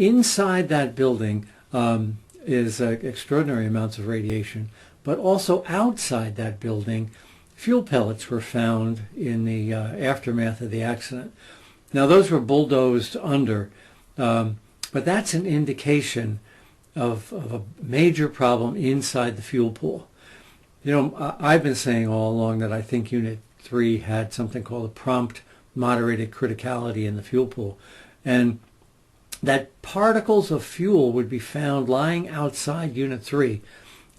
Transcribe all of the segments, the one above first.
inside that building is extraordinary amounts of radiation, but also outside that building, fuel pellets were found in the aftermath of the accident. Now those were bulldozed under, but that's an indication of a major problem inside the fuel pool. You know, I've been saying all along that I think Unit 3 had something called a prompt moderated criticality in the fuel pool, and that particles of fuel would be found lying outside Unit 3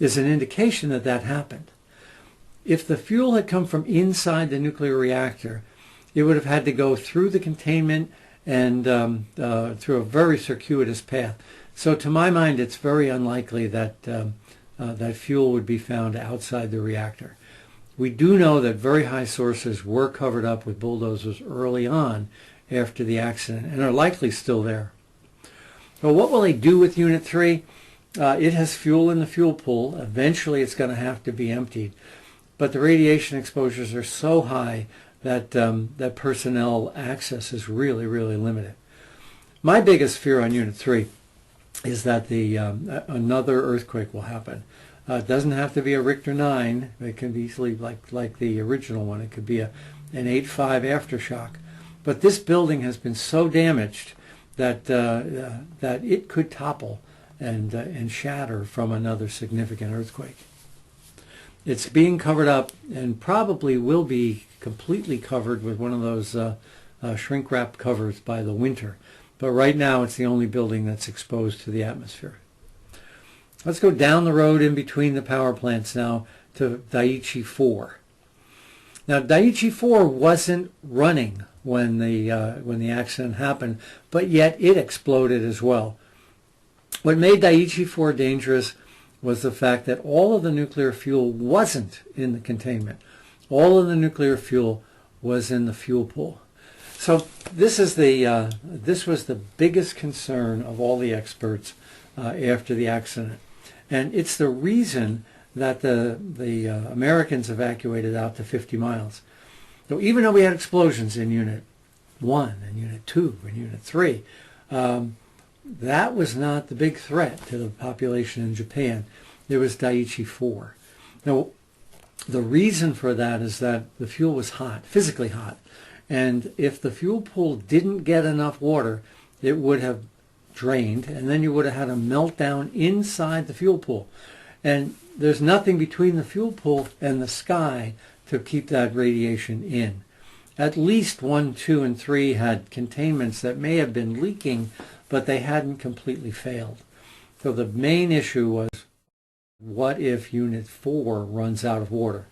is an indication that that happened. If the fuel had come from inside the nuclear reactor, it would have had to go through the containment and through a very circuitous path. So to my mind, it's very unlikely that that fuel would be found outside the reactor. We do know that very high sources were covered up with bulldozers early on after the accident and are likely still there. So what will they do with Unit 3? It has fuel in the fuel pool. Eventually it's going to have to be emptied. But the radiation exposures are so high that that personnel access is really, really limited. My biggest fear on Unit 3 is that another earthquake will happen. It doesn't have to be a Richter 9. It can be easily like the original one. It could be an 8.5 aftershock. But this building has been so damaged that that it could topple and shatter from another significant earthquake. It's being covered up and probably will be completely covered with one of those shrink wrap covers by the winter. But right now it's the only building that's exposed to the atmosphere. Let's go down the road in between the power plants now to Daiichi 4. Now Daiichi 4 wasn't running when the accident happened, but yet it exploded as well. What made Daiichi 4 dangerous was the fact that all of the nuclear fuel wasn't in the containment. All of the nuclear fuel was in the fuel pool. So this was the biggest concern of all the experts after the accident. And it's the reason that the Americans evacuated out to 50 miles. So even though we had explosions in Unit 1 and Unit 2 and Unit 3, that was not the big threat to the population in Japan. It was Daiichi 4. Now, the reason for that is that the fuel was hot, physically hot. And if the fuel pool didn't get enough water, it would have drained, and then you would have had a meltdown inside the fuel pool. And there's nothing between the fuel pool and the sky to keep that radiation in. At least 1, 2, and 3 had containments that may have been leaking, but they hadn't completely failed. So the main issue was, what if Unit 4 runs out of water?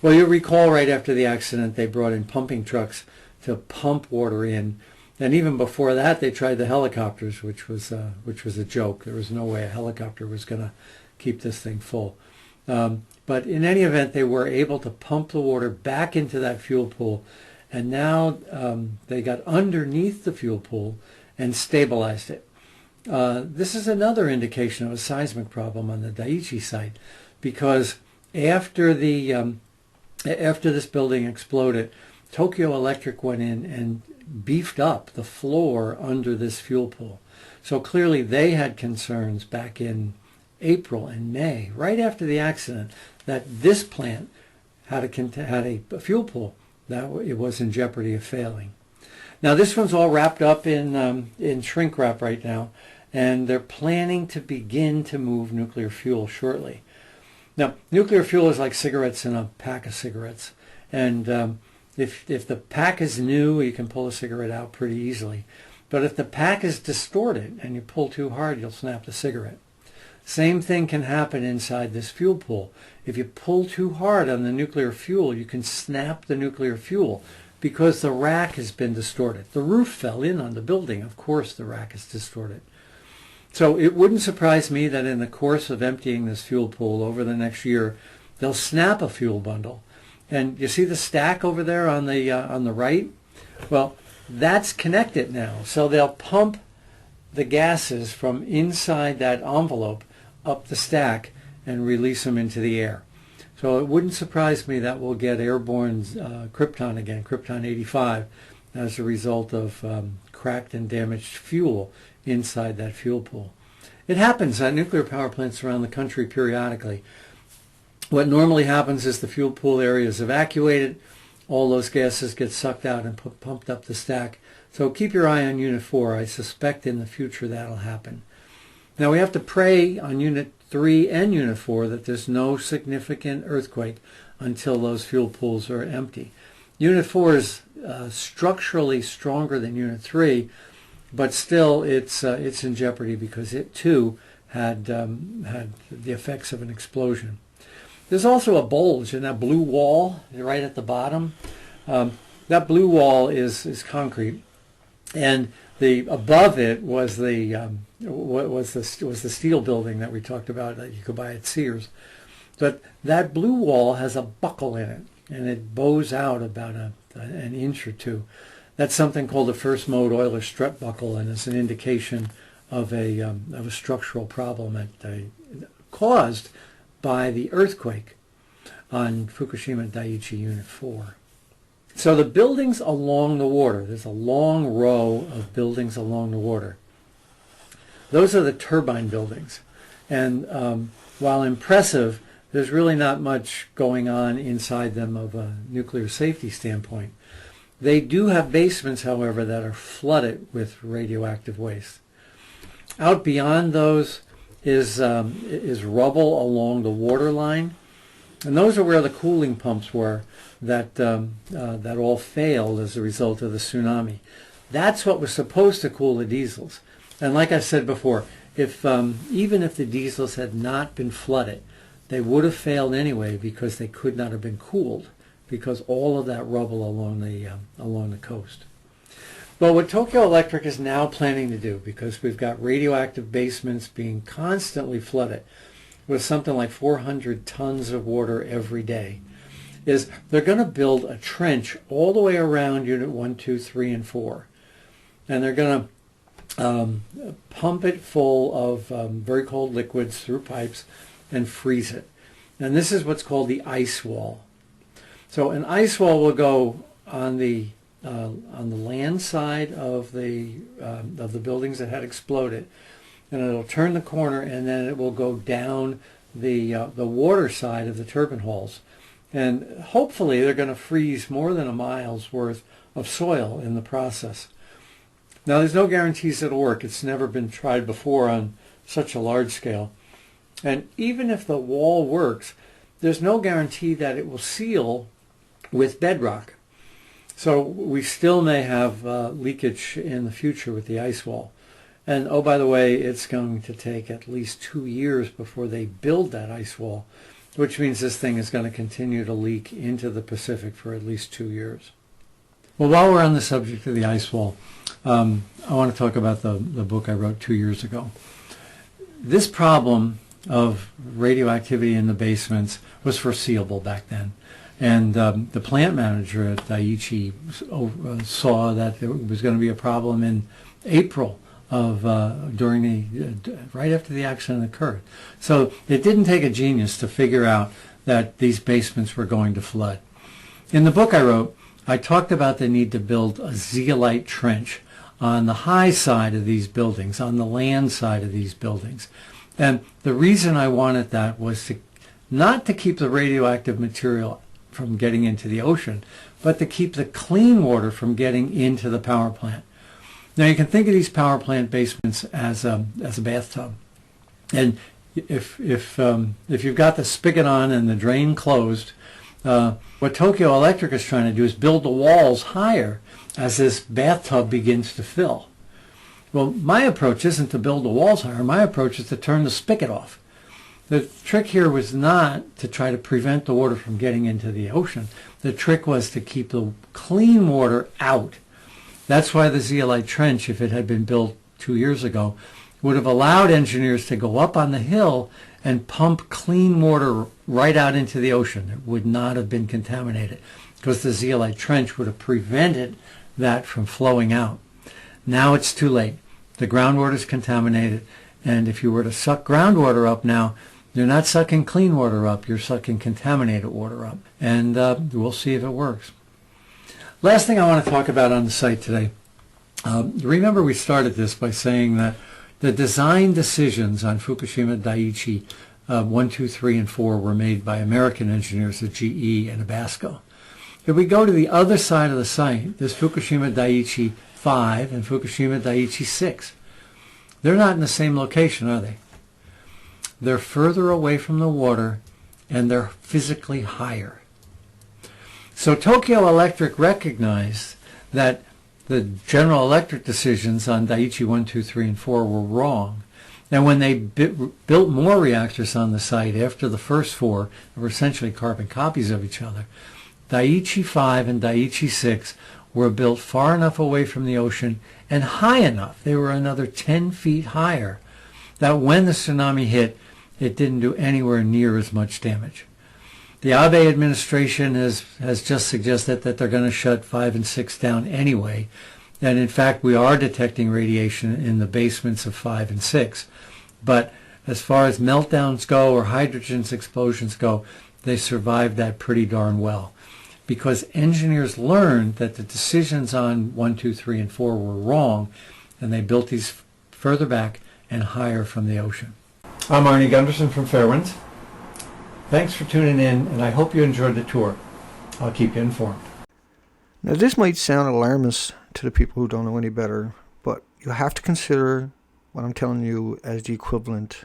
Well, you'll recall right after the accident, they brought in pumping trucks to pump water in. And even before that, they tried the helicopters, which was a joke. There was no way a helicopter was going to keep this thing full. But in any event, they were able to pump the water back into that fuel pool. And now they got underneath the fuel pool and stabilized it. This is another indication of a seismic problem on the Daiichi site, because after this building exploded, Tokyo Electric went in and beefed up the floor under this fuel pool. So clearly they had concerns back in April and May, right after the accident, that this plant had a fuel pool that it was in jeopardy of failing. Now this one's all wrapped up in shrink wrap right now, and they're planning to begin to move nuclear fuel shortly. Now, nuclear fuel is like cigarettes in a pack of cigarettes, and if the pack is new, you can pull a cigarette out pretty easily. But if the pack is distorted and you pull too hard, you'll snap the cigarette. Same thing can happen inside this fuel pool. If you pull too hard on the nuclear fuel, you can snap the nuclear fuel because the rack has been distorted. The roof fell in on the building. Of course, the rack is distorted. So it wouldn't surprise me that in the course of emptying this fuel pool over the next year, they'll snap a fuel bundle. And you see the stack over there on the right? Well, that's connected now. So they'll pump the gases from inside that envelope up the stack and release them into the air. So it wouldn't surprise me that we'll get airborne krypton again, krypton 85, as a result of cracked and damaged fuel inside that fuel pool. It happens at nuclear power plants around the country periodically. What normally happens is the fuel pool area is evacuated, all those gases get sucked out and pumped up the stack. So keep your eye on Unit 4. I suspect in the future that'll happen. Now we have to pray on Unit 3 and Unit 4 that there's no significant earthquake until those fuel pools are empty. Unit 4 is structurally stronger than Unit 3, but still it's in jeopardy because it too had the effects of an explosion. There's also a bulge in that blue wall right at the bottom. That blue wall is concrete, and above it was the steel building that we talked about that you could buy at Sears. But that blue wall has a buckle in it, and it bows out about an inch or two. That's something called a first mode Euler strut buckle, and it's an indication of a structural problem caused by the earthquake on Fukushima Daiichi Unit 4. So the buildings along the water, there's a long row of buildings along the water. Those are the turbine buildings. And while impressive, there's really not much going on inside them of a nuclear safety standpoint. They do have basements, however, that are flooded with radioactive waste. Out beyond those is rubble along the water line, and those are where the cooling pumps were that all failed as a result of the tsunami. That's what was supposed to cool the diesels. And like I said before, even if the diesels had not been flooded, they would have failed anyway because they could not have been cooled because all of that rubble along the coast. But what Tokyo Electric is now planning to do, because we've got radioactive basements being constantly flooded with something like 400 tons of water every day, is they're going to build a trench all the way around Unit 1, 2, 3, and 4. And they're going to pump it full of very cold liquids through pipes and freeze it. And this is what's called the ice wall. So an ice wall will go on the land side of the buildings that had exploded, and it'll turn the corner, and then it will go down the water side of the turbine halls, and hopefully they're going to freeze more than a mile's worth of soil in the process. Now there's no guarantees it'll work. It's never been tried before on such a large scale, and even if the wall works, there's no guarantee that it will seal with bedrock. So we still may have leakage in the future with the ice wall. And oh, by the way, it's going to take at least 2 years before they build that ice wall, which means this thing is going to continue to leak into the Pacific for at least 2 years. Well, while we're on the subject of the ice wall, I want to talk about the book I wrote 2 years ago. This problem of radioactivity in the basements was foreseeable back then. And the plant manager at Daiichi saw that there was going to be a problem in April of right after the accident occurred. So it didn't take a genius to figure out that these basements were going to flood. In the book I wrote, I talked about the need to build a zeolite trench on the high side of these buildings, on the land side of these buildings. And the reason I wanted that was not to keep the radioactive material from getting into the ocean, but to keep the clean water from getting into the power plant. Now you can think of these power plant basements as a bathtub, and if you've got the spigot on and the drain closed, what Tokyo Electric is trying to do is build the walls higher as this bathtub begins to fill. Well, my approach isn't to build the walls higher. My approach is to turn the spigot off. The trick here was not to try to prevent the water from getting into the ocean. The trick was to keep the clean water out. That's why the zeolite trench, if it had been built 2 years ago, would have allowed engineers to go up on the hill and pump clean water right out into the ocean. It would not have been contaminated because the zeolite trench would have prevented that from flowing out. Now it's too late. The groundwater is contaminated, and if you were to suck groundwater up now, you're not sucking clean water up, you're sucking contaminated water up. And we'll see if it works. Last thing I want to talk about on the site today Remember we started this by saying that the design decisions on Fukushima Daiichi 1, 2, 3, and 4 were made by American engineers at GE and Abasco. If we go to the other side of the site, there's Fukushima Daiichi 5 and Fukushima Daiichi 6. They're not in the same location, are they? They're further away from the water, and they're physically higher. So Tokyo Electric recognized that the General Electric decisions on Daiichi 1, 2, 3, and 4 were wrong. And when they built more reactors on the site after the first 4, that were essentially carbon copies of each other, Daiichi 5 and Daiichi 6 were built far enough away from the ocean and high enough, they were another 10 feet higher, that when the tsunami hit, it didn't do anywhere near as much damage. The Abe administration has just suggested that they're going to shut 5 and 6 down anyway. And in fact, we are detecting radiation in the basements of 5 and 6. But as far as meltdowns go or hydrogen explosions go, they survived that pretty darn well. Because engineers learned that the decisions on 1, 2, 3, and 4 were wrong, and they built these further back and higher from the ocean. I'm Arnie Gunderson from Fairwinds. Thanks for tuning in, and I hope you enjoyed the tour. I'll keep you informed. Now, this might sound alarmist to the people who don't know any better, but you have to consider what I'm telling you as the equivalent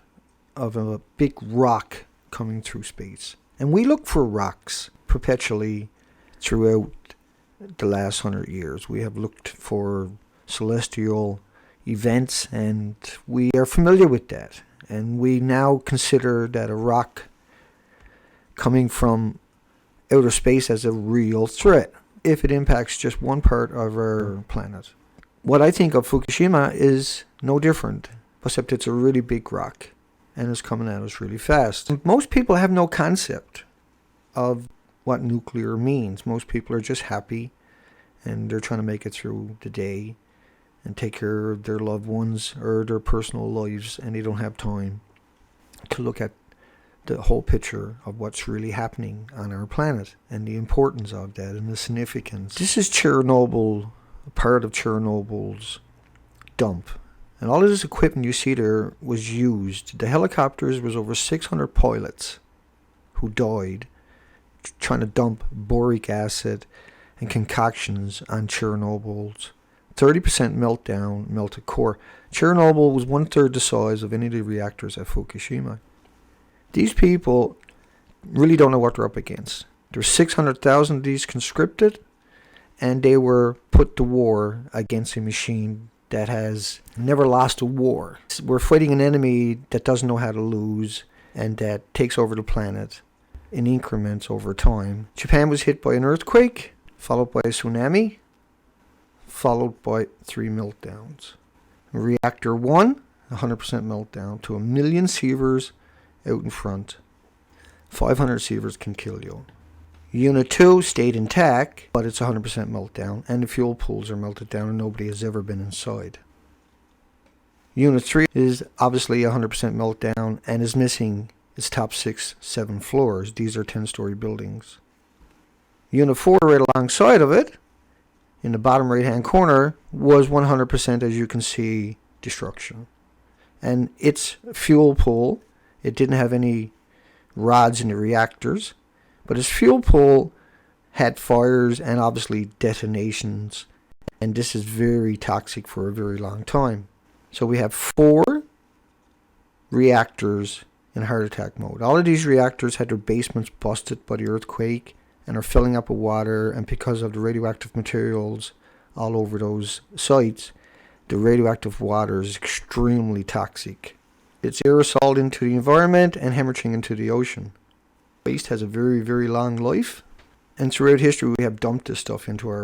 of a big rock coming through space. And we look for rocks perpetually throughout the last 100 years. We have looked for celestial events, and we are familiar with that. And we now consider that a rock coming from outer space as a real threat if it impacts just one part of our planet. What I think of Fukushima is no different, except it's a really big rock and it's coming at us really fast. Most people have no concept of what nuclear means. Most people are just happy and they're trying to make it through the day and take care of their loved ones or their personal lives, and they don't have time to look at the whole picture of what's really happening on our planet and the importance of that and the significance. This is Chernobyl, part of Chernobyl's dump. And all of this equipment you see there was used. The helicopters was over 600 pilots who died trying to dump boric acid and concoctions on Chernobyl's 30% meltdown, melted core. Chernobyl was 1/3 the size of any of the reactors at Fukushima. These people really don't know what they're up against. There's 600,000 of these conscripted, and they were put to war against a machine that has never lost a war. We're fighting an enemy that doesn't know how to lose and that takes over the planet in increments over time. Japan was hit by an earthquake, followed by a tsunami, followed by 3 meltdowns. Reactor 1, 100% meltdown to 1 million sievers out in front. 500 sievers can kill you. Unit 2 stayed intact, but it's 100% meltdown, and the fuel pools are melted down and nobody has ever been inside. Unit 3 is obviously 100% meltdown and is missing its top 6, 7 floors. These are 10-story buildings. Unit 4 right alongside of it, in the bottom right hand corner, was 100%, as you can see, destruction. And its fuel pool, it didn't have any rods in the reactors, but its fuel pool had fires and obviously detonations, and this is very toxic for a very long time. So we have 4 reactors in heart attack mode. All of these reactors had their basements busted by the earthquake and are filling up with water, and because of the radioactive materials all over those sites, the radioactive water is extremely toxic. It's aerosoled into the environment and hemorrhaging into the ocean. Waste has a very, very long life, and throughout history we have dumped this stuff into our